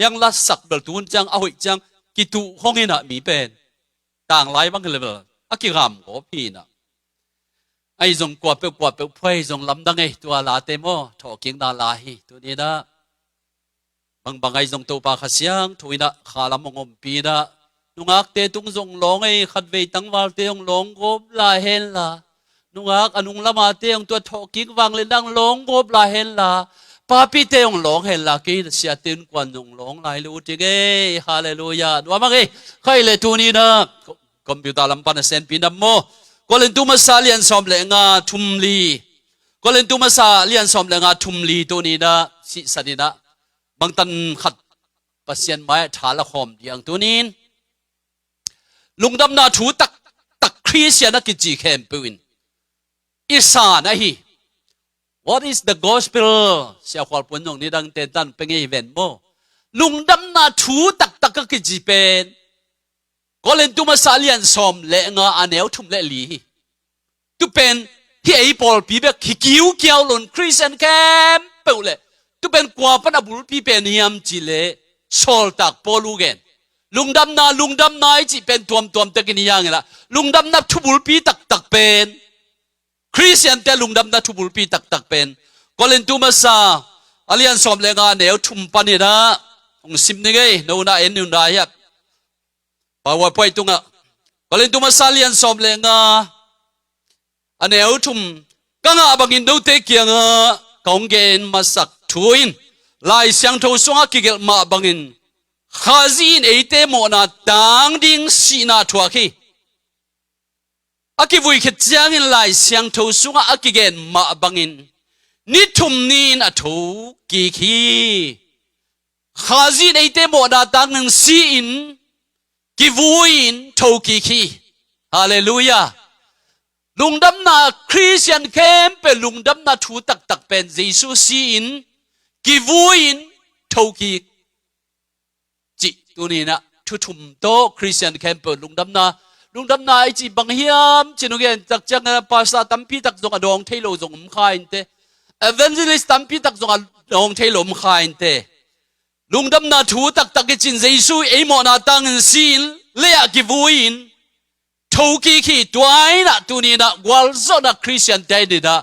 ยังละสักเบลตุนจังเอาอีจังกิตุห้องเงินมีเป็นต่างหลายบางเลเวลอากิรามก็พีนะไอ้จงกวาดเปไฟจงลำดังไอ้ตัวลาเตโมถอกิงนาลาฮีตัวนี้นะบางไอ้จงตัวปากเสียงถุยนะขาลำมงปีนะนุงักเตตุงจงลงไอ้ขัดเวตังวาลเตยงลงกบลาเฮนละนุงักอนุงละมาเตยงตัวถอกิงวางเลนดังลงกบลาเฮนละปาปิเตยงลงเฮนละกีเสียตินกวนจงลงลายลูจิเกฮาเลลูยาดูว่ามั้งไอ้ใครเลยตัวนี้นะคอมพิวเตอร์ลำพันเซนปีนัมโมก็เล่นตัวมาซาเลียนสอมเลงาทุมลีก็เล่นตัวมาซาเลียนสอมเลงาทุมลีตัวนี้นะสิสันนะบางตันขัดปัสเซียนไม้ฐานละคอมอย่างตัวนี้ลุงดำนาถูตักคริสเตียนนักกิจเข้มปืนอิสานะฮี What is the gospel เสียความปุ่นของนี้ดังเต้นตันเป็นอีเวนต์โมลุงดำนาถูตักกิจเป็นก็เล่นตัวมาซาเลียนสอมเลงาอันเอวทุ่มเลลีตุเป็นที่ไอ้ปอลปีเบกขิวเกี่ยวหล่นคริสเตียนแคมเปล่าเลยตุเป็นกว่าปนบุรุษปีเป็นยามจิเลโซลตักปอลูเกนลุงดำนาจิเป็นตัวตะกินยังไงล่ะลุงดำนาทุบุรุษปีตักเป็นคริสเตียนแต่ลุงดำนาทุบุรุษปีตักเป็นก็เล่นตัวมาซาอาเลียนสอมเลงาอันเอวทุ่มปานี่นะองซิมนี่ไงโน่นน่ะเอ็นนู่นได้ครับปาวไปตุงอ่ะก็เล่นตัวมาซาเลียนสอมเลงาอันเอวทุ่มกังอาบังอินดูเตกียงกองเกนมาสักทุยนลายเสียงทูสงกิเกลมาบังอินข้าจีนเอเตโมนาตังดิ้งสีนาทัวคีอากิวุยขจางอินลายเสียงทูสงอากิเกนมาบังอินนิทุมนีนอทูกีคีข้าจีนเอเตโมนาตังดิ้งสีอินกิวุยนทูกีคีฮาเลลูยาลุงดำนาคริสเตียนเข้มเป็นลุงดำนาถูตักเป็นเยซูซีอินกิวูอินทูกีจิตัวนี้นะทุ่มโตคริสเตียนเข้มเป็นลุงดำนาไอจีบังเฮียมจินุเกนตักจังภาษาตัมพีตักจงอดองเทโลจงมขายเตเอเวนเจลิสตัมพีตักจงอดองเทโลมขายเตลุงดำนาถูตักจินเยซูเอโมนาตังซีนเลียกิวูอินทูกีขีตัวไอ้นะตัวนี้นะกวลโซนะคริสเตียนเตดินะ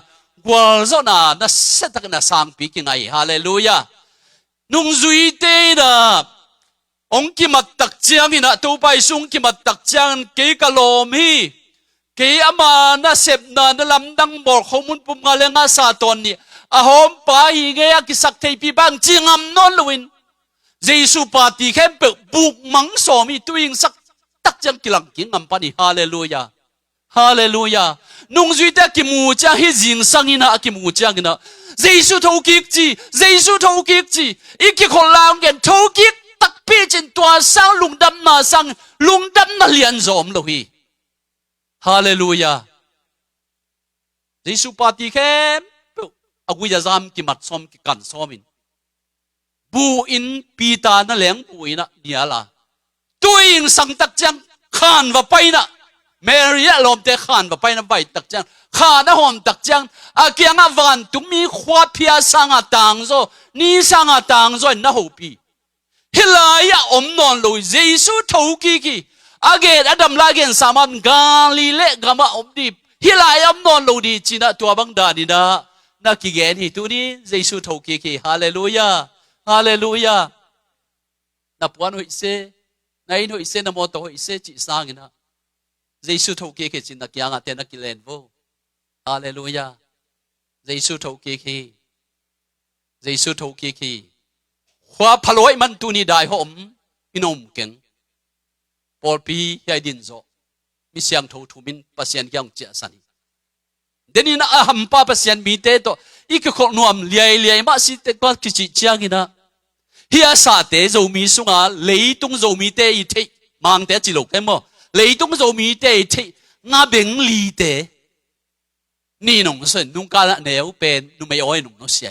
กวลโซนะนั่นเสตักนะสังปีกิงไงฮาเลลูยานุ่งจุยเตนะองค์กิมัดตักเจียงนะตัวไปสุงกิมัดตักเจียงเกยกะโลมีเกยอามานะเสพนะนั่นลำดังบอกข้อมูลปุ่มกาเลงาซาตอนนี้อาหอมไปเกียกิสักเทปีบังจิงอัมนนลุวินเยซูปาติเข้มเปิดบุกมังสอมีตัวเองสักตักจังกิลังกิงอัมปานีฮาเลลูยาฮาเลลูยานุ่งจุยแต่กิมูจังฮิจิงสังอินะกิมูจังนะเยซูทูกิกจีอีกคนลาวเงินทูกิกตักพี่จินตัวสังลุงดำนาเลียนจอมโลฮีฮาเลลูยาเยซูปาติเข้มอากุยาซามกิมัดซอมกิกันซอมินบูอินปีตานะเหลงบูอินะเนี่ยล่ะตัวเองสังตักจังขานว่าไปนะเมรียลอมเตขานว่าไปนะไปตักจังขานะหอมตักจังอาเกียงอวันตุมีควาเพียสังอาตังโซนี่สังอาตังโซนะฮูปีฮิลายะอมนอนโลเยซูทูกีอาเกตอดัมลาเกนสามันกาลิเลกามาอมดีฮิลายะอมนอนโลดีจินะตัวบังดานีนะนักกิเกนฮิตุนี้เยซูทูกีฮาเลลูยาฮาเลลูยานับวันหุยเซนายหุยเซนโมโตหุยเซจิสางินะเยซูทูกีจินักยังอาเตนักกิเลนโวฮาเลลูยาเยซูทูกีขวาพลอยมันตุนีได้หอมอินอมเก่งปอลปีใหญ่ดินโซมีเสียงทูทุมินปัสยันยังเจสันเดนินะหัมป้าปัสยันมีเตโตอีกคนนวมเลียมาสิเตก็กิจิเจียงนะเฮียสาเตโจมีสุงาเลยตุงโจมีเตอีเทมังเตจิโลกเอ็มโมเลยตุงโจมีเตอีเทงาเบงลีเตนี่น้องส่วนนุ่งกาละเนวเป็นนุ่มไม่อ้อยนุ่งน้องเสีย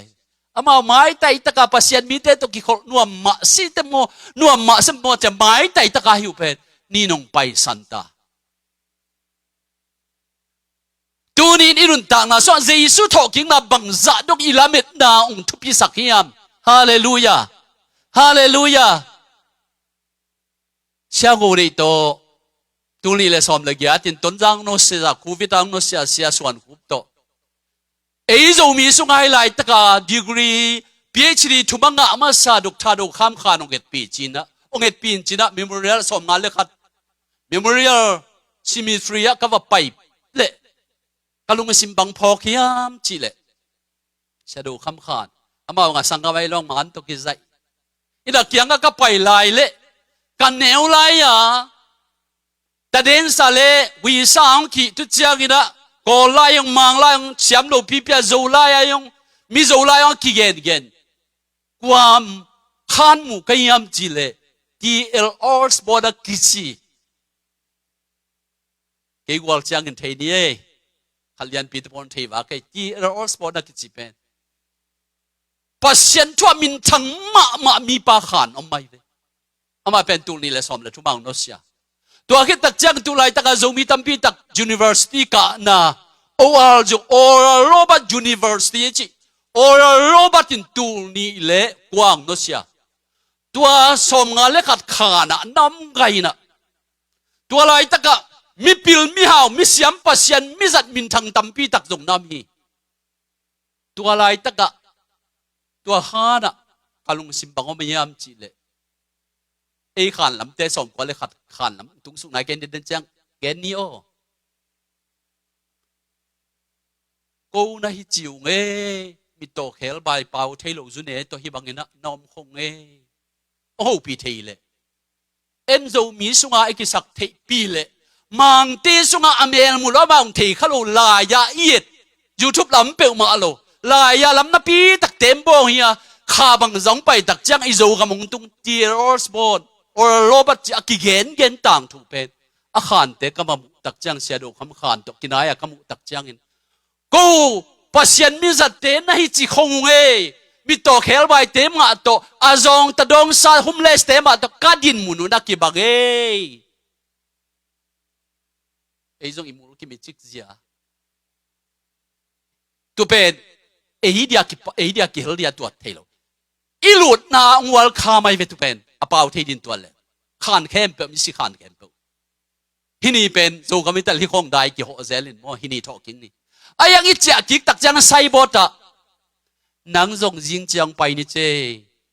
อามาไม้ไตตะกาปัสยันมีเตโตกิคนนวมมาสิเตโมนวมมาสมโมจะไม้ไตตะกาหิวเป็นนี่น้องไปสันตาตัวนี้อิรุนต่างนะส่วนเยซูทอกิงนะบังซาดกอิลาเมตนาองทุพิสักฮิยามฮาเลลูยา ฮาเลลูยาเชื่อกูดิโตตุลีเลสอมเลกียตินต้นจังโนเสียคูวิตังโนเสียเสียส่วนคุปโตเอโจมีสุงไฮไลท์ตะกาดีกรี PhD ทุบังงะมาซาดุกทาดุข้ามขานองเกตปีจีนะองเกตปีจีนะเมมโมเรียลสอมงานเลขัดเมมโมเรียลซิมิทรียกับว่าไปเละกะลุงสิมบังพอคิยามจีเละซาดุข้ามขานอามาองะสังกะไว้ลองมันตกิใจอิดะเกียงกะไปลายเละกันแนวลายอ่ะแต่เดนซาเลวิสางขีตุเจียกินะก็ลายองมังลายองเสียมโลปีเปียโซลายองมีโซลายองกิเกนความขันมุกยามจีเลที่เอลออร์สบอดกิซีเกี่ยวกับเจ้าเงินเทียนี่ขันยันปีตพรเทวะที่เอลออร์สบอดกิซีเป็นปัศยันทั่วมินทังมามีปาขันออกมาเลยออกมาเป็นตัวนี้เลยสมเลยทุกบางโนเซียตัวคิดตักจังตัวไรตักจะมีตั้มปีตัก University กะนะOR จู Oral Roberts University จีOral Roberts ตินตัวนี้เลยกว้างโนเซียตัวสมงานเล็กขัดขานะน้ำไงนะตัวไรตักมีปิลมีหาวมีเสียมปัศยันมีจัดมินทังตั้มปีตักจงน้ำฮีตัวไรตักตัวฮานะกาลุงสิมบังเอาไม่ยามจีเลยไอ้ขันลำเตะสมก็เลยขันลำตุงสุนัยเกณฑ์เดินจังเกณฑ์นี้โอกูน่าฮิจิวเงมีโตเขลใบเปล่าเทโลจุนเอตัวฮิบังเงินะนอมคงเงโอ้ปีเทเลยเอ็นโซมีสุงาไอ้กิสักเทปีเลยมังตีสุงาอเมริกมุลว่ามังเทขลุลายาเอียดยูทูบลำเปิลมาโลลายาลำนับปีตักเต็มบ่เฮียข้าบังจงไปตักจังไอโซกับมงตุงทีเออร์สบอร์or Robert กิเกนต่างถูกเป็นอาคารเตะก็มาตักจังเสียดูคำขานตกกินายก็มุตักจังอินกูปัศยันมีจัดเตะนะฮิจิคงเงมีโตเขลใบเตะมาโตอาจงตะดงซาฮุมเลสเตะมาโตกัดินมุนุนักกิบักไอ้จงอิมุลกิมิจิกเสียตัวเป็นไอ้เดียกิเฮลเดียตัวเทโลอิลุดนาองวัลคาไม่เวตุเป็นอาเปาเทดินตัวเลยขานเข้มเปิดมิสิขานเข้มเปิดฮินี่เป็นโจกมิตรที่คงได้กี่หัวเซลินมอฮินี่ทอกินนี่ไอ้ยังอีเจ้ากิกตักจังไซบอตะนังจงจิงจังไปนี่เจ้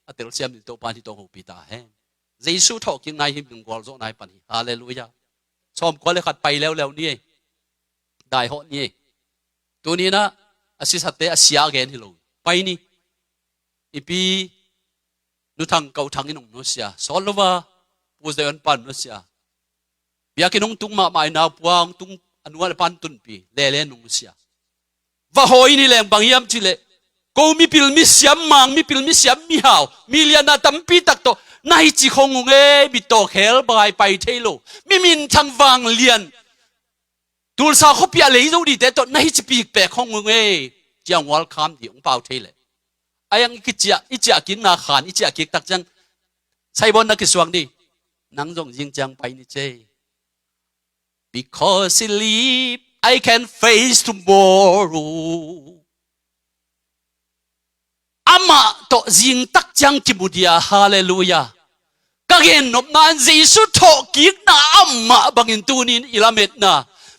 าเตลเซียมตัวปานที่ตัวหูปีตาเฮนเจสุทอกินนายหิมงกอลโจนายปานี่ฮาเลลูยาชมก็เลยขัดไปแล้วนี่ได้หอนี่ตัวนี้นะอาศิสัตเตอาเซียเกนฮิโลไปนี่อีปีนุทังเกาทังอินงโนเซียสอลวาปูเซอันปันโนเซียเบียกินงตุงมาไม่นาปวงตุงอนุวัลปันตุนปีเลเลนงเซียว่าหอยนี่แหละบางยามจิเลกูมีปิลมีเสียมมังมีปิลมีเสียมมีหาวมีเลียนาตัมปีตักโตนายจิคงเงบิโตเขลบายไปเทโลมีมินทังวางเลียนตูลสาวเขาเปียเลยดูดีแต่ตัวนายจิปีกแปะคงเงจียงวัลคามดีองเปล่าเทเลไอ้ยังอิจฉากินนาขานอิจฉากินตักจังใช่บนนักสวงดินังจงยิงจังไปนี่เจ้ because he live I can face tomorrow อามาโตยิงตักจังกิบุดียฮาเลลูยาก็เห็นนบนานเจสุทอกิกนาอามาบังอินตูนินอิลาเมตนา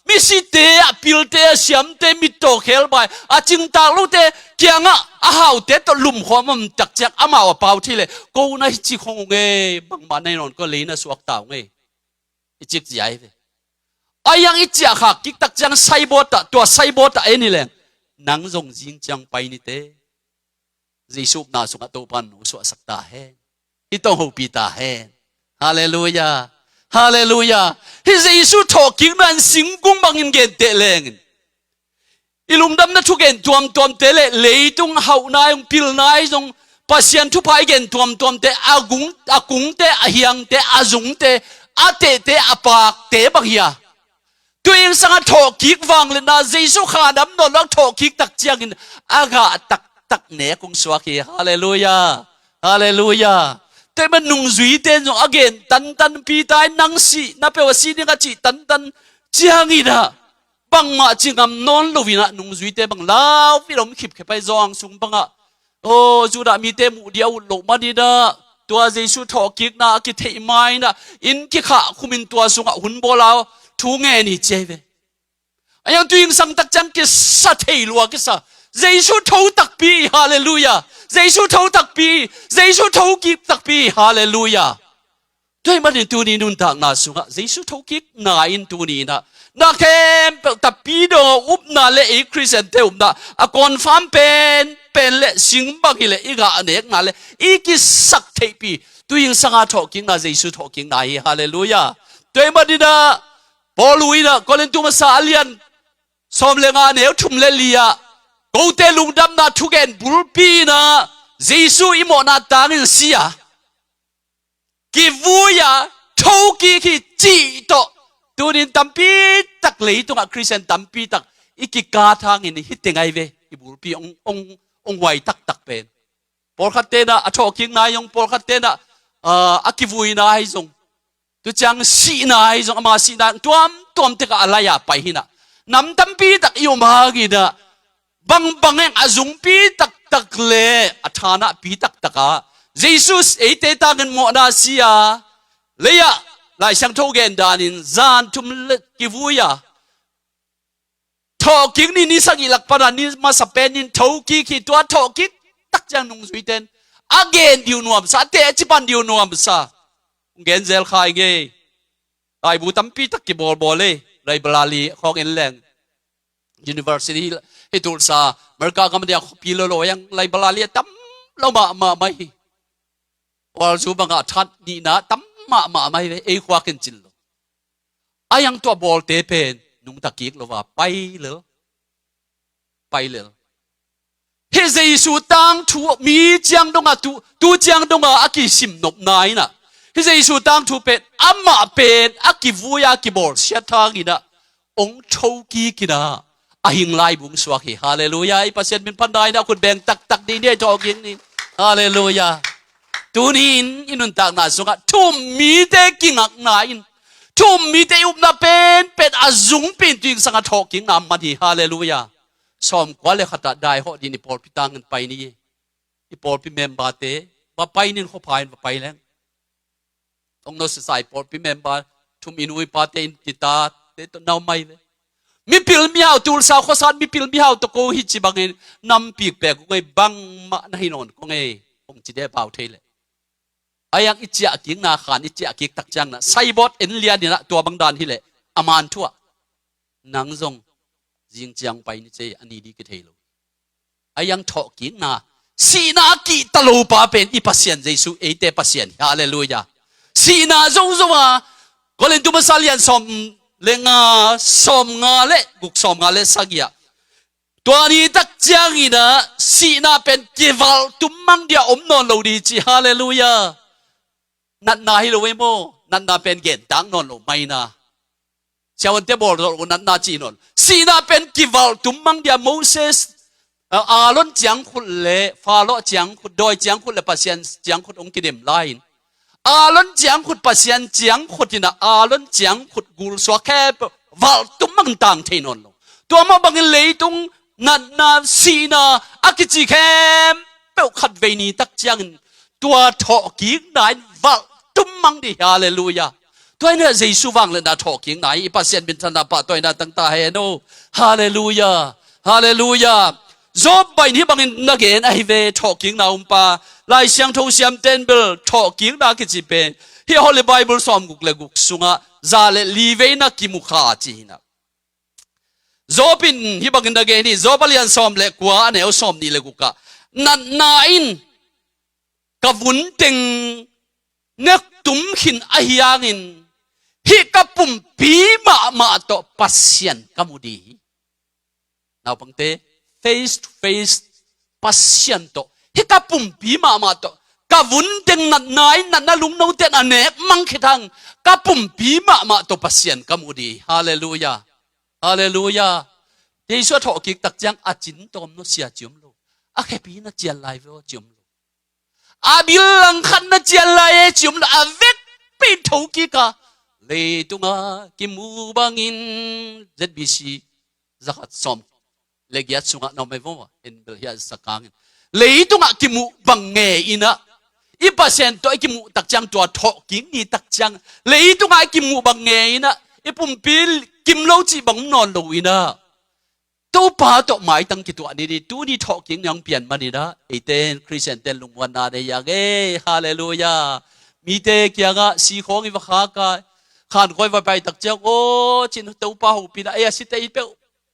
มิสิเตะพิลเตะเสียมเตะมิโตเขลไปอาจิงตากลูเตะเกียงอ่ะอาหาวเตะตลุมหัวมันจักจักอามาว่าเปล่าที่เลยกูน่าจิคงเงบางมาในนอนก็เลยน่าสวกเต่าเงอิจิกใหญ่เลยไอ้ยังอิจิอาค่ะกิกตักจังไซบอตตัวไซบอตเอ็นี่แหละนังจงจิงจังไปนี่เตะจีสุบนาสุกตัวปันอุสวสักตาเฮอิต้องหูปีตาเฮฮาเลลูยาฮาเลลูยาฮิเจสุทอกินันสิงกุงบังอินเกตเตเลงอิลุมดำนัทุกเกนตัวมเตเลเลยตุงเฮานายงพิลนายจงปัศยันทุพายเกนตัวมเตอากุงเตอาเฮียงเตอาจุงเตอาเตอาปากเตบักเฮียตัวเองสังทอกิกวังเลยนะเจสุขาดำนนลักทอกิกตักเจียงอินอากาตักเนกุงสวากีฮาเลลูยาฮาเลลูยาแต่มันนุ่งจุยเต้นจง again ตันปีตายนังสีนับเป็นว่าสีนี่ก็จีตันเจียงอีนะบังมาจิงำนอนลูวินะนุ่งจุยเต้บังลาวฟิลมขิบเข้าไปจองสุงบังอ่ะโอ้จุดามีเตมูเดียวหลงมาดีนะ ตัวเยซูทอกิกนากิเทไม้นะอินกิขะคุมินตัวสุงะหุนโบลาวทูเงนี่เจเวอายังตัวยิงสังตักจังกิสะเทลัวกิสะเยซูทอตักปีฮาเลลูยาเยซูทอตักปีเยซูทอกิกตักปีฮาเลลูยาด้วยมันในตัวนี้นุนทางนาสุงะเยซูทอกิกนาอินตัวนี้นะนาเข้มตักปีโดอุบนาเลอีคริสเตียนเตอุบนาอากอนฟามเป็นเลสิงบักฮิเลอีกาอเนกนาเลอีกิสักเทปีตัวยิงสังอาทอกิงนาเยซูทอกิงนาฮาเลลูยาด้วยมันดีนะบอลุยนะก็เล่นตัวมาซาเลียนสมเลงาเนวทุมเลลียกูเตลุงดำนาทุกเอ็นบุลปีนะเยซูอิโมนาตางินเสียกิวูยาทอกิคิจีโตตัวนี้ตั้มปีตักเลยตัวคริสเตียนตั้มปีตักอีกิกาทางอินฮิตยังไงเวอีบุลปีองไวตักเป็นปอลคัตเตนะอทอกิงนายองปอลคัตเตนะอากิวุยนายจงตัวจังสีนายจงอามาสีนายตัวมเตกอะไรอะไปหินะนำตั้มปีตักยมหากินะบังเองอาจุงปีตักเลอัฐานะปีตักะเยซูเอเตตาเงินโมนาเซียเลยอะลายช่างโทเกนดานินจานทุมเลกิวุยาทอกิกนี่สักอีหลักปรานี่มาสเปนินทอกิกตัวทอกิกตักจังนุ่งสวีเดนอาเกนดิวนวมซาเตจิปันดิวนวมซาเกนเซลขายเกยไอบูตัมปีตักกิบอลเลยไรบลาลีของเอ็นแลนด์ University ฮิตุลซาเมริกากำลังปีโลยังไรบลาลีตั้มเรามาไม่วอลซูบังอาทัดนี่นะตั้มมาไม่เอขวากันจิลอายังตัวบอลเตเป็นนุ่งตะกิกเราว่าไปเลยเฮเยซูตั้งถูมีจังดงอ่ะตูจังดงอ่ะอากิสิมนบนายนะเฮเยซูตั้งถูเป็นอามาเป็นอากิวุยอากิบอลเสียทางกินะองโชกีกินะอาหิงไลบุงสวกฮาเลลูยาไอปัสเซนเป็นพันได้นะคุณแบ่งตักดีเนี่ยทอกิงนี่ฮาเลลูยาตัวนี้อินุนตากนาสุงะทุ่มมีเตกิงักนายทุ่มมีเตอุบนาเป็นอาจุงเป็นจริงสังทอกิงนามมาดีฮาเลลูยาสอมกว่าเลยขัดได้หอดีนี่ปอลพิตังกันไปนี่อีปอลพิเมมบาเตว่าไปนี่เขาพายมาไปแล้วต้องนอสใส่ปอลพิเมมบาทุ่มอินุยปาเตนกิตาเตตนาวไม่เลยมีพิลมีเอาตูลสาวข้อสารมีพิลมีเอาตะโกหิจิบังเงินนำปีกแปลกก็ไงบังมาในนอนก็ไงคงจะได้เบาเทเลยอายังอิจิอากิงนาขานอิจิอากิกตักจังนะไซบอสเอ็นเลียนี่นะตัวบังดานที่เลยอามานทั่วนังซงจิงจังไปนี่เจอันนี้ดีก็เทโลอายังทอกิงนาสีนากิตะโลปาเป็นอีปัสเซียนเยซูเอเตปัสเซียนฮาเลลูยาสีนาจงว่าก็เลยดูมาซาเลียนสมเลงาสมงาเลกุกสมงาเลสักยาตัวนี้ตักจังอีนะสีนาเป็นกิวัลตุมังเดียอมนอนโลดีจีฮาเลลูยานัดนาฮิโลเวโมนัดนาเป็นเกณฑ์ตั้งนอนโลไม่นาเช้าวันเตบอลนัดนาจีนนสีนาเป็นกิวัลตุมังเดียโมเสสอาลอนจังขุดเล่ฟาโลจังขุดดอยจังขุดเล่ปัสยันจังขุดองกิเดมไลน์อาลอนจังขุดปัสยันจังขุดนะอาลอนจังขุดกุลสวะแค่วัลตุมังต่างเทนนโลตัวมาบังเลยตรงนัดนาสีนาอากิจิเข้มเป้าขัดเวนีตักจังตัวทอกิงนายวัลตุมังดิฮาเลลูยาตัวนี้เยซูวังเลยนะทอกิงนายอีปัสยันเป็นธนาปะตัวนี้ตั้งตาเฮโนฮาเลลูยาฮาเลลูยาจบไปนี่บางนักเรียนไอเวทอกิงนาอุปาลายเสียงทงเสียงเทนเบลทอกิงนาคิดจีเป็นที่ฮอลลีไบเบิลสอมกุกเลกุกสุงะซาเลลีเวนักกิมุขาจีนะจบินที่บางนักเรียนนี่จบเรียนสอมเลกว่าเนี่ยสอมนี่เลกุกะนัดนายนกับวุ้นเต็งเน็กตุ้มหินไอยังอินฮิกับปุ่มปีมาโตปัสยันกัมุดีนาปังเตface to face passion to hika pumpi ma to ka vun teng nat nai nat na lum no ten anek mang khithang ka pumpi ma to passion kamudi hallelujah hallelujah jesu tho ki tak jang achin tom no sia chum lo a happy na chial lai vo chum lo a bil lang khan na chial lai chum lo a vek pe tho ki ka le tunga ki mu bangin zbc zakat som legiat sunga no me vo en belhia sakang leitunga kimu bange ina อีปาเซนตัวไอ้กิมูตักจังตัวทอกิงนี่ตักจังเลยตัวไอ้กิมูบังเงยนะอีปุ่มปีกิมโลจีบังนอนลุยนะตัวป่าตัวไม้ตั้งกี่ตัวนี่ดิตัวนี่ทอกิงยังเปลี่ยนมานี่นะไอเต้นคริสเตียนเต้นลุงวันนาเดียกฮาเลลูยามีเตะกี่กะสีของอีวะขากะขานคอยไปตักจังโอ้จินตัวป่าหูปีนะไอ้สิเตอีเป้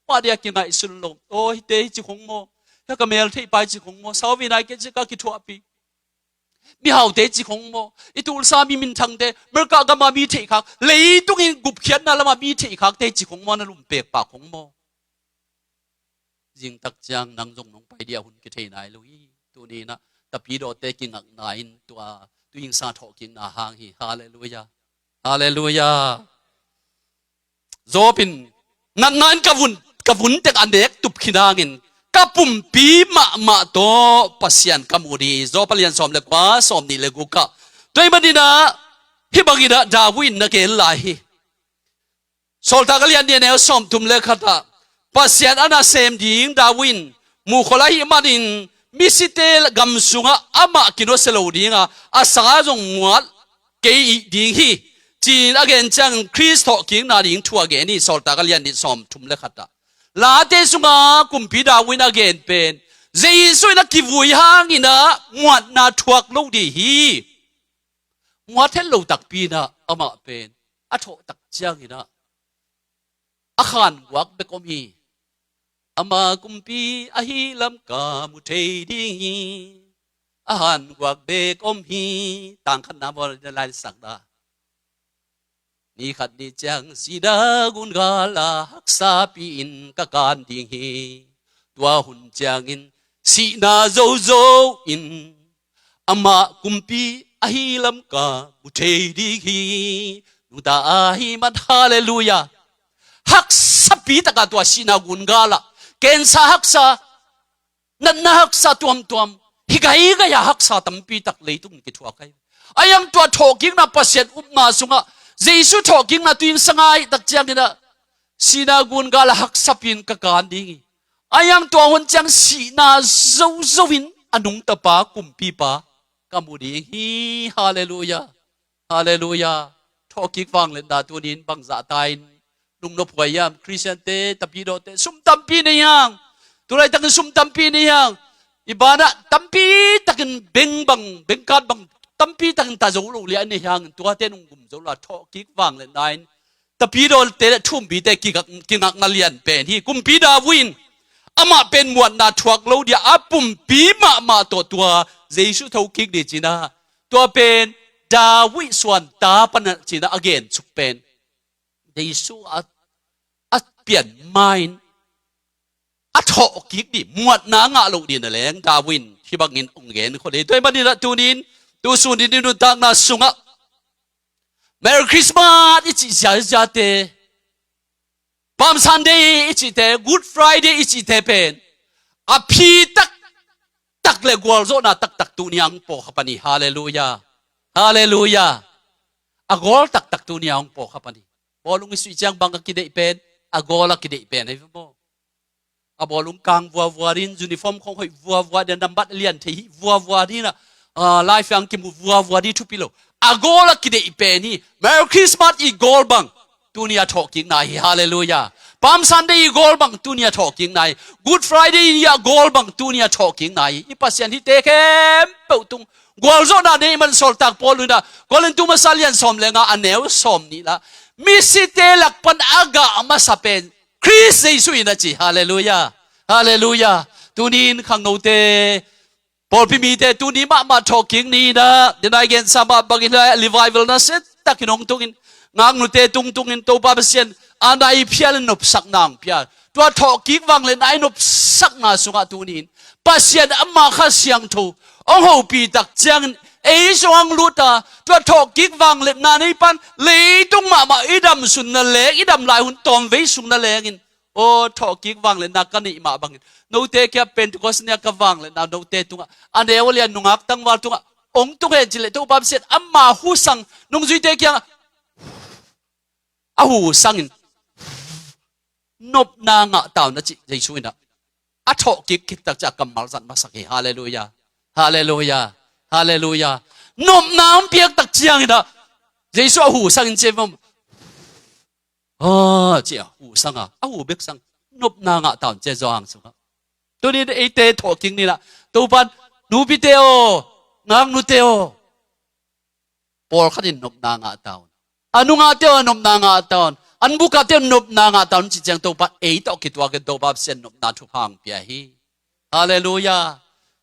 มาเดียกินไงสุนลงโอ้เตะจิของโมแล้วก็เมลที่ไปจิของโมสาววินัยเกจิกะกิทัวปีมีหาวเตจิของโมอีตูลซามีมินทังเตเมื่อกะกะมามีเทคักเลยตุงอินกุบเขียนนั่นละมามีเทคักเตจิของโมนั่นลุมเปกปากของโมยิงตักจังนางจงนงไปเดียวหุ่นกิเทนายลุยตัวนี้นะตะปีโดเตกิงอักนายตัวยิงซาทอกิงนาหางฮีฮาเลลูยาฮาเลลูยาโซปินนั่นกะวุนเตกอันเด็กตุบขินางินกะปุ่มปีมาโตปัสยันกะมูดีโซปเลียนสอมเลกว่าสอมนี่เลกุกะตัวมันดีนะฮิบักิดาดาวินนะเกลลาฮีโซลตากะเลียนเดียนเอลสอมตุมเลคาตาปัสยันอานาเซมดิงดาวินมูขลาฮิมาดินมิสิเตลกัมสุงะอามากิโนเซโลดิงะอาสาจงมวดเกยดิงฮีจีนอเกนจังคริสต์กิงนาดิงทัวเกนี่โซลตากะเลียนดิสอมตุมเลคาตาลาเตสุงะกุมพิดาวินอเกนเป็นเจสุนักกิวุยหางอินะมวดนาทวกโลดีฮีมวดเทลโลตักปีนะอามาเป็นอัฐตักจังอินะอาคารวักเบกอมีอามากุมปีอาฮิลัมกามุเทดิงฮีอาหารวักเบกอมีต่างขนาดบริลายสักดานี่ขัดนี่จังสีดากุนกาลาฮักษาปีอินกะการดิงฮีตัวหุ่นจังอินสีนาโซอินอามากุมปีอาฮิลัมกามุเทดิงฮีนุตาอาฮิมัดฮาเลลูยาฮักษาปีตะกาตัวสีนากุนกาลาเกณฑ์สาฮักษานั่นฮักษาตัวมฮิกายก็อยาฮักษาตั้มปีตักเลยตุ้งกิทัวใครอายังตัวทอกิงนะปัสเซนอุปมาสุงะเจสุทอกิงนะตุยสังไงตักจังนี่นะสีนากุนกาลฮักษาปีนกะการดิงอายังตัวหุ่นจังสีนาโซวินอนุงตะปากุมปีปากามูดีฮีฮาเลลูยาฮาเลลูยาทอกิงฟังเลนดาตัวนี้บังซาตายลุงนบพยามคริสเตียนเตตะปีโดเตซุมตัมปีนี่ยังตัวไรตั้งซุมตัมปีนี่ยังอิบานะตัมปีตั้งเบงบังเบงกัดบังตัมปีตั้งตาโจลูเลียนี่ยังตัวเตนุงกุมโจลาทอกิกฟังเลยนายตะปีโดเตทุ่มปีเตกิกักนาเลียนเป็นที่กุมปีดาวินอามาเป็นมวลนาทวกโลเดียอาปุ่มปีมาตัวเจสุทอกิกดีจีน่าตัวเป็นดาวิส่วนตาปนจีน่า again สุกเป็นเยซูอัดเปลี่ยนไม่อัดทอกิกดิมวดนางะลงดินนั่นแหละดาวินที่บังเงินองเงินคนเดียวด้วยมันนี่ละตัวนี้ตัวส่วนนี้ดูต่างนาสุงะ Merry Christmas อีจิจ่าเตPalm Sunday อีจิเต Good Friday อีจิเตเป็นอภิตักเลกวอลโซน่าตักตัวนี้อังโปขับปนีฮาเลลูยาฮาเลลูยาอากอลตักตัวนี้อังโปขับปนีบอลุงสุจังบังกิเดเป็นอากอลกิเดเป็นไอ้พวกบอลุงกางวัวรินยูนิฟอร์มของเขาวัวเดินดำบัดเลียนที่วัวนี่นะไลฟ์ยังกิมวัวดีทุกปีโลอากอลกิเดเป็นนี่ Merry Christmas อีกอลบังตัวนี้ทอกิงนายฮาเลลูยา Palm Sunday อีกอลบังตัวนี้ทอกิงนาย Good Friday อีกอลบังตัวนี้ทอกิงนายอีปัสยันที่เตะเข้มเปิดตุงกอลโซนาเนี่ยมันสอลตักพอลุนะกอลตุมาซาเลียนสอมเลงอันเนวสอมนี่ละมิสิเตลักปันอากามาสเปนคริสเยซูอินะจีฮาเลลูยาฮาเลลูยาตัวนี้ขังโนเตพอพิมีเตตัวนี้มาทอกิงนี่นะเดี๋ยวนายเกณฑ์สาบบักินเลยรีไวเวลนะเสร็จตักนงตุกินงางโนเตตุงอินโตบาเบเซียนอันใดเพียรนบสักนางเพียตัวทอกิงวังเลยนายนบสักนาสุงะตัวนี้ปัสยันอามาข้าเสียงทูองหูปีตักจังเอสวังลุตาตัวทอกิกวังเล็บนาในปันเลยตุงมาอีดำสุนนั่นเล็กอีดำลายหุ่นตอมเวสุนนั่นเล็กินโอ้ทอกิกวังเล็บนากันนี่มาบังโนเตแค่เป็นทุกคนเนี่ยก็วังเล็บนาโนเตตุงอันเดียวเรียนนุงักตั้งวันตุงองตุงเฮจิเลตุบับเสร็จอามาหูสังนุงจุยเตแค่หูสังนบนางะตาวนัจิใจช่วยนะอัทอกิกคิดตักจากกำมัลสันมาสักฮาเลลูยาฮาเลลูยาฮาเลลูยา นบน้ำเปียกตักเจียงนะเยซูหูสังเจ็บมั้งเจ้าหูสังหูเบกสังนบนางตอนเจ้าจางสุงตัวนี้ไอเตถอกิงนี่ละตัวปันนูพิเตโองางนูเตโอปอลขัดินนบนางตอนอนุงาเตโอนบนางตอนอันบุกาเตโอนบนางตอนจิตจังตัวปันไอตอกิตัวกันตัวปับเซนนบนาทุพังเปียฮีฮาเลลูยา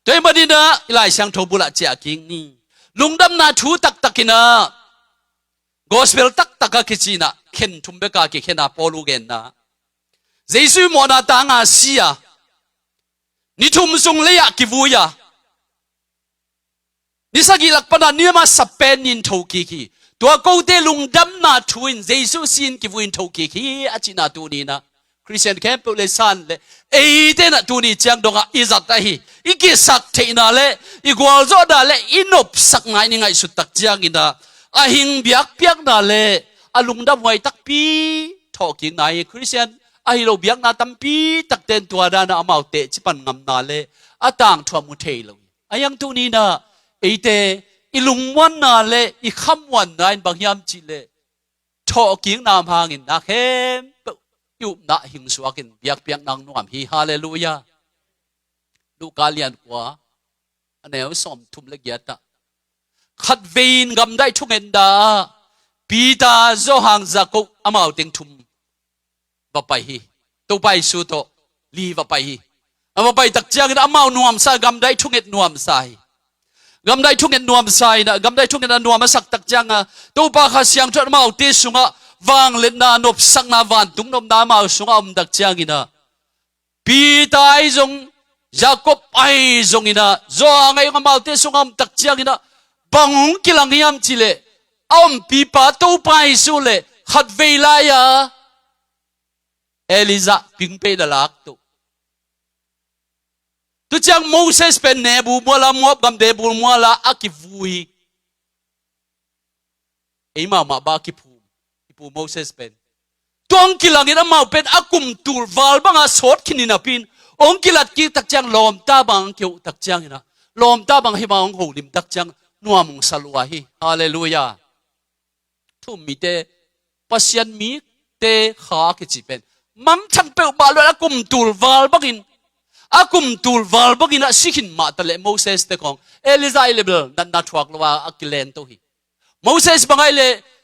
ตัวมันดีนะอีไลช่างทบุระเจ้ากิงนี่ลุงดำนาทูตักตักินะกอสเปลตักตักกิจินะเข็นทุ่มเบกากิเข็นอาปอลูเกนนะเจสุโมนาตางาเซียนิทุ่มทรงเลียกิวุยานิสกิลักปนาเนียมาสเปนินทูกิคีตัวกูเตลุงดำนาทูอินเจสุสินกิวุอินทูกิคีอาจินาตูนีนะคริสเตียนแคมป์เลสันเลเอเดนะตูนีจังดงอิจัตตาฮีอีกิสักเทนาเลอีกวาลโซดาเลอินบสักไงนี่ไงสุดตักจังอินะอาหิงเบียกเปียกนาเลอาลุงดำไว้ตักปีทอกินไงคริสเตียนอาฮิโลเบียกนาตัมปีตักเต็นตัวดานะอามาเตจิปันงำนาเลอาต่างทัวมุเทลงอายังตูนีนะเอเตอีลุงวันนาเลอีคำวันนายบางยามจิเลทอกินนามหางินนาเข้มยุบนาหิงสวากินเบียกเปียกนางนวมฮีฮาเลลูยาลูกาเลียนกว่าอันนี้เอาสมทุมเล็กยัดขัดเวนกำได้ทุกเงินดาปีตาโจหังจักอามาติงทุมว่าไปฮีตัวไปสุดโตลีว่าไปฮีอามาไปตักเจียงอามาหนวมสายกำได้ทุกเงินหนวมสายกำได้ทุกเงินหนวมสายนะกำได้ทุกเงินหนวมมาสักตักเจียงตัวปากขาเสียงจดมาเอาตีสุงวางเล่นนานบสักนาวันตุงนบนามาสุงอมตักเจียงนะปีตาไอจงJacob ay zong ina zo ngay nga malte sungam takchiang ina bangong kilang yam chile pipa to pai sule khat veilaya Eliza pingpe dalak tu chang Moses pen nebu mola mob gam debu mola akivui ima ma ba kipu Moses pen tong kilang ina mau pen akum tur val banga sot kinina pinองกิลัดกีตักจังลมตาบังเกี่ยวตักจังนะลมตาบังให้มาองหูลิมตักจังนัวมุงสลัวฮีฮาเลลูยาทุ่มมีเตปัสยันมีเตขากิจิเป็นมังชังเปลบาลอากุมตูลวาลบักินอากุมตูลวาลบักินสิขินมาตะเลโมเสสเตกองเอลิซาเอเลเบลนันนาทวักลวาอักิเลนโตฮีโมเสสบังไอเล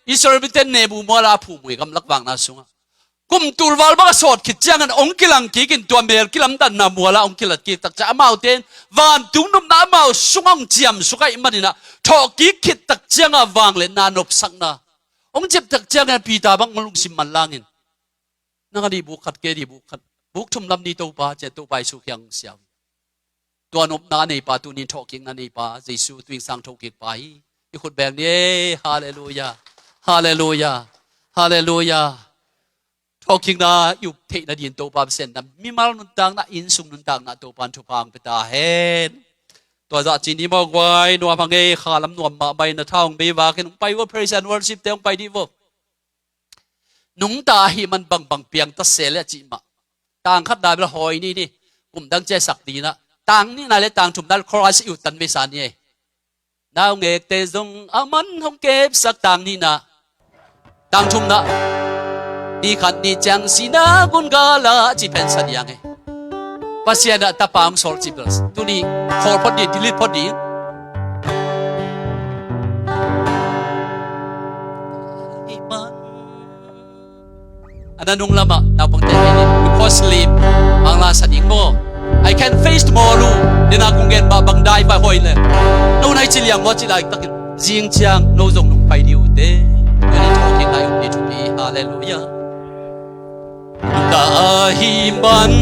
อิสราเอลเป็นเนบูมาลาผู้มวยกำลักวางนาสุงกุมตูลวาลบักสอดคิดจังกันองกิลังกีกินตัวเมลกิลัมดันนามัวละองกิลัดกีตักจะอามาเตนวันตุงนุ่มน้ำมาสุงองเจียมสุกไอมันนะทอกีคิดตักจังอาวางเลนานบสักนะองเจ็บตักจังกันปีตาบังมันลุงสิมันลางินนักดีบุกขัดเกดีบุกขัดบุกทุ่มลำนี้ตัวป้าเจตัวไปสุขยังเสียวตัวนบนาในป่าตัวนี้ทอกิงนาในป่าเยซูตัวสังทอกิงไปอีกคนแบบนี้ฮาเลลูยาฮาเลลูยาฮาเลลูยาทอกิงนาอยู่เทนดินตัวปามเซนนะมีมาลนุนตังนะอินสุงนุนตังนะตัวปานทุพังเปตาเฮนตัวจะจีนีบอกไว้นัวพังเอขาลำนวมมาใบนะท่องไปว่ากันไปว่า praise and worship เต็มไปดีวะนุ่งตาหิมันบังเปียงตัดเสลจีมาต่างขัดได้เป็นหอยนี่กลุ่มดังเจสักดีนะต่างนี่นายและต่างถุมนั้นครอสอยู่ตันเวสานี่ดาวเงกเตจงอามันห้องเก็บสักต่างนี่นะต่างถุมนะนี่ขันนี่จังสีนากุนกาลาจีเป็นสัญญาไงภาษาหน้าตาปังสอลจิบลส์ตัวนี้ขอพอดีดิลิทพอดีอันนั้นนุ่งละมาดาวบังเตนี่ because sleep บางลาสัญญาโม I can face tomorrow นี่นาคงเงินมาบังได้ไปหอยเลยนู่นไอจิเลียงว่าจิไลตักจิงจังโนจงนุ่งไปดิวเต้นี่ทอกินได้อุดิจุบีฮาเลลูยาDahiman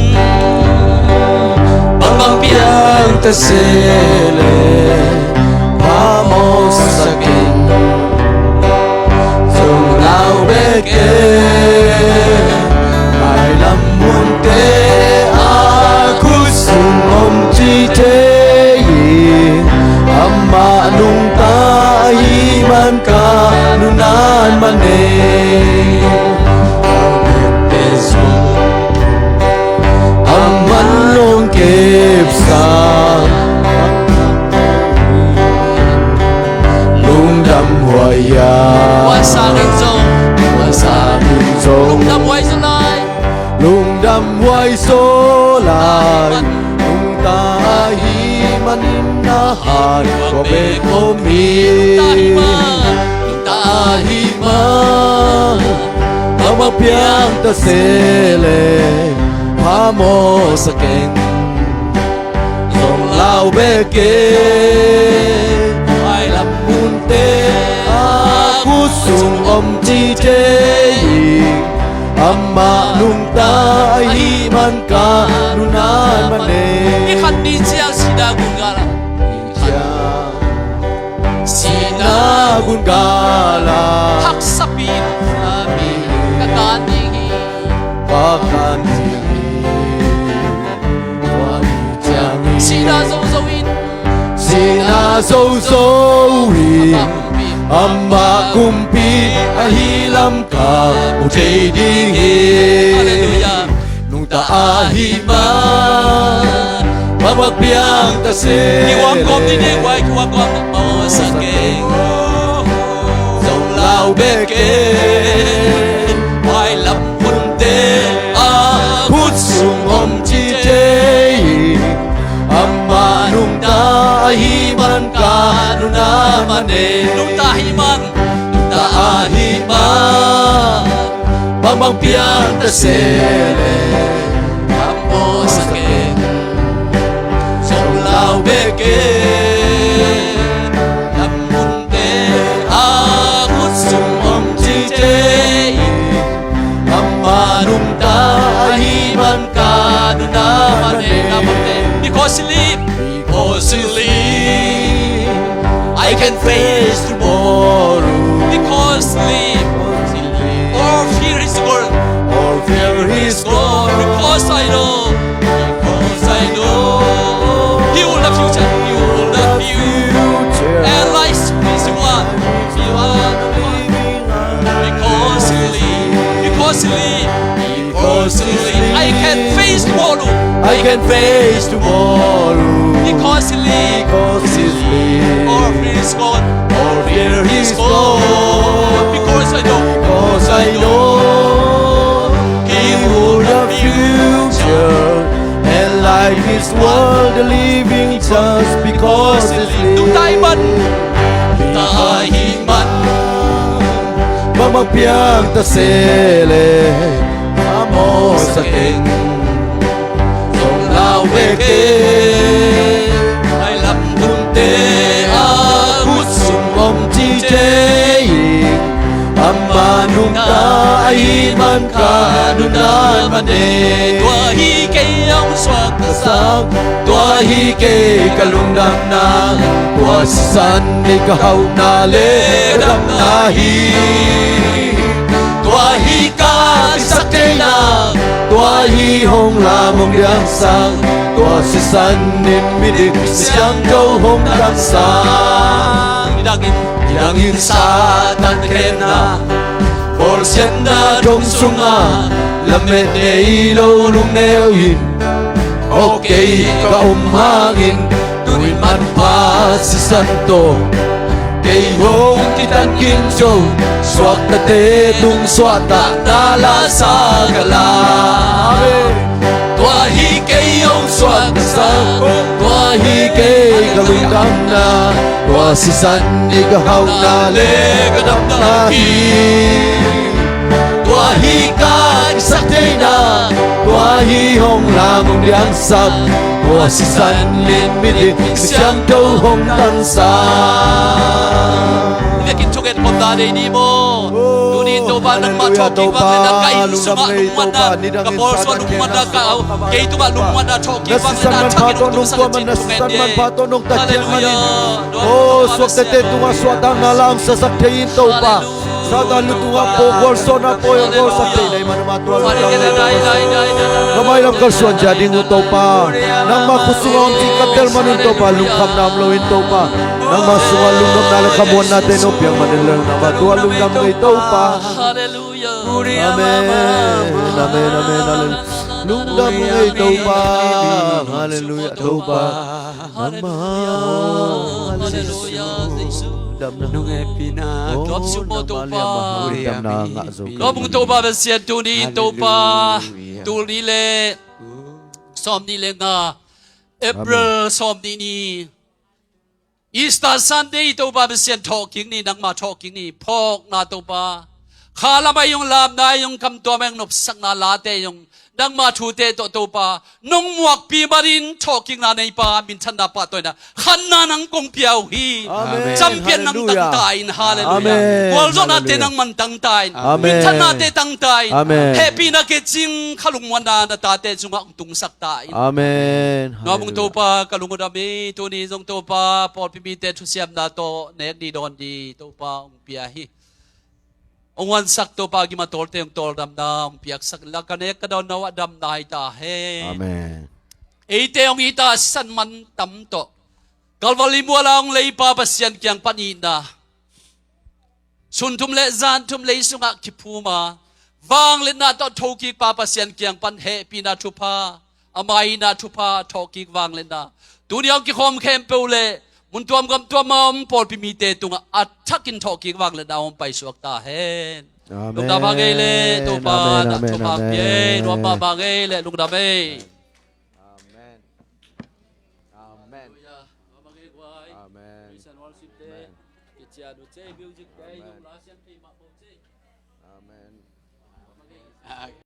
Pagpapiyang tasele Pamo sasakin Sungaw beke Ay lamunte Aku sungom jiteyin Amma nung tahiman kanunan manin Aman kipsa ยา ว่าสร้างจง ว่าสร้างจง ลุงดำไว้สลาย ลุงดำไว้โซลายลุงตาหีมันนาหารก็เบกโอมี ตาหิมาลุงตา หิมาเอามาเพียงตะเสเลพาโมสเก่งส่งลาวเบเกไอลำมุนเตอาคุสุงอมจีเจอัมมาลุงตาหิมันกาลุนานมันเน นี่คันดีเจียงสีดากุกาลา Sina gun gala ทักษะปีนอามีกะการดี Pakan sini Wani jangi สีดาโซโซวิน Sina so so win Amma kumpi ahilam ka Utay dingi ฮาเลลูยา Nung taahima Mamagbiang tase ที่วางกอมนี่ได้ไว้ที่วางกอมโอ้สเก่ง Song lao beke ไว้ลำบุญเตอา Put sung om chi te Amma nung tahiman ka nung namane ลุงตาหิมัน Tahiman Mamang piang ta sele Amo sa ken Song lao beke lambun te Put sung om chi te Amma nung tahiman ka nung namane because he live Because you leave, I can face tomorrow. because live or fear his word Or fear His God. because I know he will the future he will the future and life is the one you are the one because he live because he live Because you leave, I can face tomorrow I can face tomorrow. because he live Because you leave, or fear his God or fear His God God. because I know Because I know He will the future. And like His world, the living just because He ดูตายมัน Tahiman Mamagpiang ta sele Amo sa king Song lao beke ay lambun Te ahut sumom chi te Amma nung tahiman ka Nunan mane tua hi kay ang swag na sa Sang tua hi kay kalungdam na Tua sisan ni kahaw na le Dam na hi Tua hi ka sakte na Tua hi hong lamong yang sang Tua sisan nin midik Siyang daw hong dam sang idagin Ilangin sa tankrem na Por sienda dong sunga Lamet ne ilaw nung neoyin Okay ka umhangin Tuwin man pa si Santo Kay hong titan kinso Swak na te tung swata Tala sa galame Tuahi kay yung swak na sang Tuahi kay kalungkam na Tua si San igahaw na legadam na Tuahi ka isakte na Tuahi hong lamong diang sab Tua si San lin midik Siyang daw hong tansang Idakin chuket ko dali ni mo Dunin do ba nang machoki ba na kain sunga lumuan na Kaporso lumuan na ka Kay ito ba lumuan na choki ba na Chagin ito sa kachin chuket niya Hallelujah Oh, swak tete tunga swatang na lang sa saktein to pa Sa dalu tunga po gorso na po yung gorso saktein ay manumatuwa Kamay lang kalsuan jadi nguto pa Nang makusunga ang tingkatel manunto pa Lungkam na amlawin to pa Nang masunga lungkam na lakamuan natin o Piyang manilang na matuwa lungkam na ito pa Hallelujah Amen, amen, amen, amen Lungkam na ito pa Hallelujah, ito pa Nang mahal Hallelujah Jesus dam na nung epina Lop su mo to pa dam na nga zo Lo mong to ba siya tu ni to pa tu ni le som ni le nga April som ni Easter Sunday to ba siya talking ni nang ma talking ni pok na to pa Kala ba yung lam na yung kamtua mang nupsak na late yung nang matute to pa nung muak pi barin talking na nay pa minsan na pa to na khanna nang kong piaw hi Amen. champion ng Hallelujah. tangtain hallelujah Amen. walzo natin Hallelujah. ang mantangtain Amen. minsan natin tangtain Amen. happy na kitsing kalungwan na tate sunga ang tungsak tain Amen. Ngomong to pa kalungod ami to ni zong to pa por pimite tu siam na to nek di don di to pa ang piahi Ong wan sak to pa gimatol te yung tol dam na ang piak sak la kanek ka daw nawa dam na ita he Amen. Ite yung ita san man tam to Kalvali mo lang lay papasyan kiyang panina Suntum le zan tum le sunga kipuma Vang le na to tokik papasyan kiyang panhe pinatupa Amay na tupa tokik vang le na Dunyang kikom kempe ule Muntuam gam tuamam por pimite tunga atakin tokik vang le na pai suak ta hen Amen. Lung da bagay le to pa Amen, na amen, to pa amen. ye no pa bagay le lung da bay Amen. Amen. Amen. worship day kitya do music day yung last yan kay ma Amen.